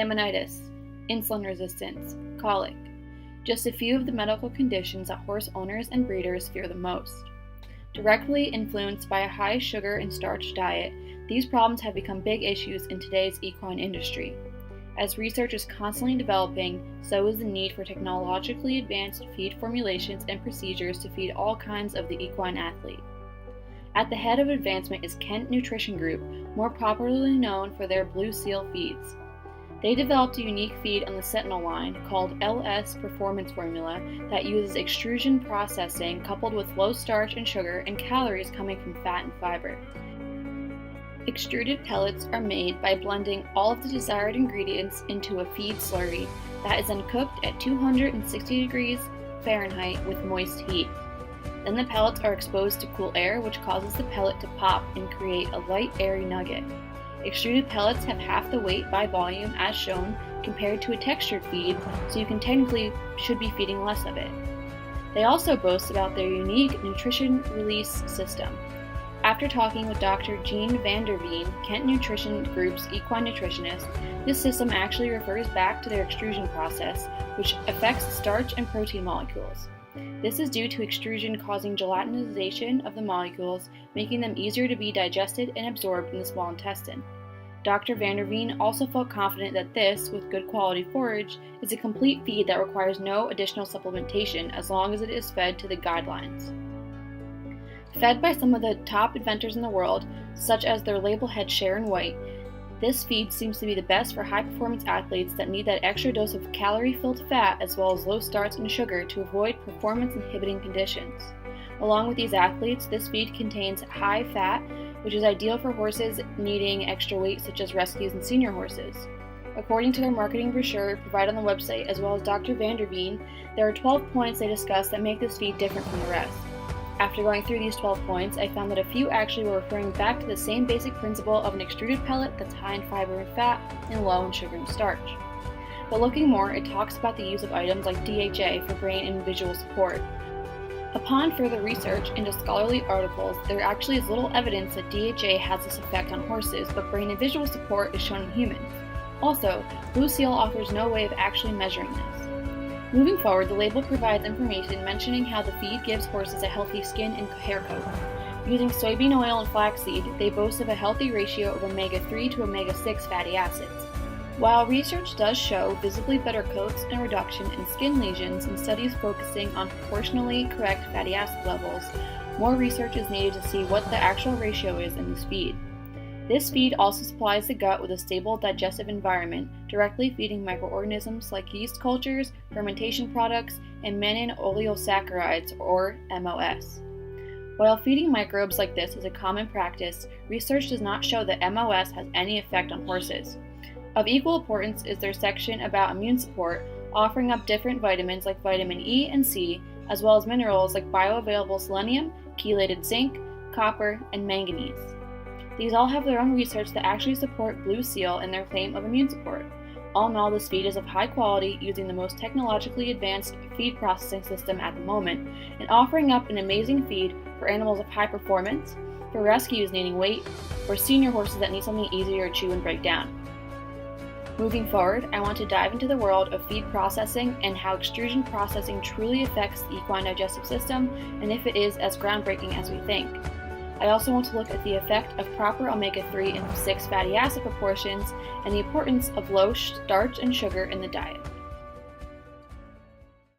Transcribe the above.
laminitis, insulin resistance, colic, just a few of the medical conditions that horse owners and breeders fear the most. Directly influenced by a high sugar and starch diet, these problems have become big issues in today's equine industry. As research is constantly developing, so is the need for technologically advanced feed formulations and procedures to feed all kinds of the equine athlete. At the head of advancement is Equine Nutrition Group, more popularly known for their Blue Seal feeds. They developed a unique feed on the Sentinel line called LS Performance formula that uses extrusion processing coupled with low starch and sugar and calories coming from fat and fiber. Extruded pellets are made by blending all of the desired ingredients into a feed slurry that is then cooked at 260 degrees Fahrenheit with moist heat. Then the pellets are exposed to cool air, which causes the pellet to pop and create a light, airy nugget. Extruded pellets have half the weight by volume as shown compared to a textured feed, so you should be feeding less of it. They also boast about their unique nutrition release system. After talking with Dr. Jean van der Veen, Equine Nutrition Group's equine nutritionist, this system actually refers back to their extrusion process, which affects starch and protein molecules. This is due to extrusion causing gelatinization of the molecules, making them easier to be digested and absorbed in the small intestine. Dr. van der Veen also felt confident that this, with good quality forage, is a complete feed that requires no additional supplementation as long as it is fed to the guidelines. Fed by some of the top inventors in the world, such as their label head Sharon White, this feed seems to be the best for high-performance athletes that need that extra dose of calorie-filled fat as well as low starch and sugar to avoid performance-inhibiting conditions. Along with these athletes, this feed contains high fat, which is ideal for horses needing extra weight such as rescues and senior horses. According to their marketing brochure provided on the website as well as Dr. van der Veen, there are 12 points they discuss that make this feed different from the rest. After going through these 12 points, I found that a few actually were referring back to the same basic principle of an extruded pellet that's high in fiber and fat and low in sugar and starch. But looking more, it talks about the use of items like DHA for brain and visual support. Upon further research into scholarly articles, there actually is little evidence that DHA has this effect on horses, but brain and visual support is shown in humans. Also, Blue Seal offers no way of actually measuring this. Moving forward, the label provides information mentioning how the feed gives horses a healthy skin and hair coat. Using soybean oil and flaxseed, they boast of a healthy ratio of omega-3 to omega-6 fatty acids. While research does show visibly better coats and reduction in skin lesions in studies focusing on proportionally correct fatty acid levels, more research is needed to see what the actual ratio is in this feed. This feed also supplies the gut with a stable digestive environment, directly feeding microorganisms like yeast cultures, fermentation products, and mannan oleosaccharides, or MOS. While feeding microbes like this is a common practice, research does not show that MOS has any effect on horses. Of equal importance is their section about immune support, offering up different vitamins like vitamin E and C, as well as minerals like bioavailable selenium, chelated zinc, copper, and manganese. These all have their own research that actually support Blue Seal in their claim of immune support. All in all, this feed is of high quality, using the most technologically advanced feed processing system at the moment, and offering up an amazing feed for animals of high performance, for rescues needing weight, or senior horses that need something easier to chew and break down. Moving forward, I want to dive into the world of feed processing and how extrusion processing truly affects the equine digestive system, and if it is as groundbreaking as we think. I also want to look at the effect of proper omega-3 and 6 fatty acid proportions and the importance of low starch and sugar in the diet.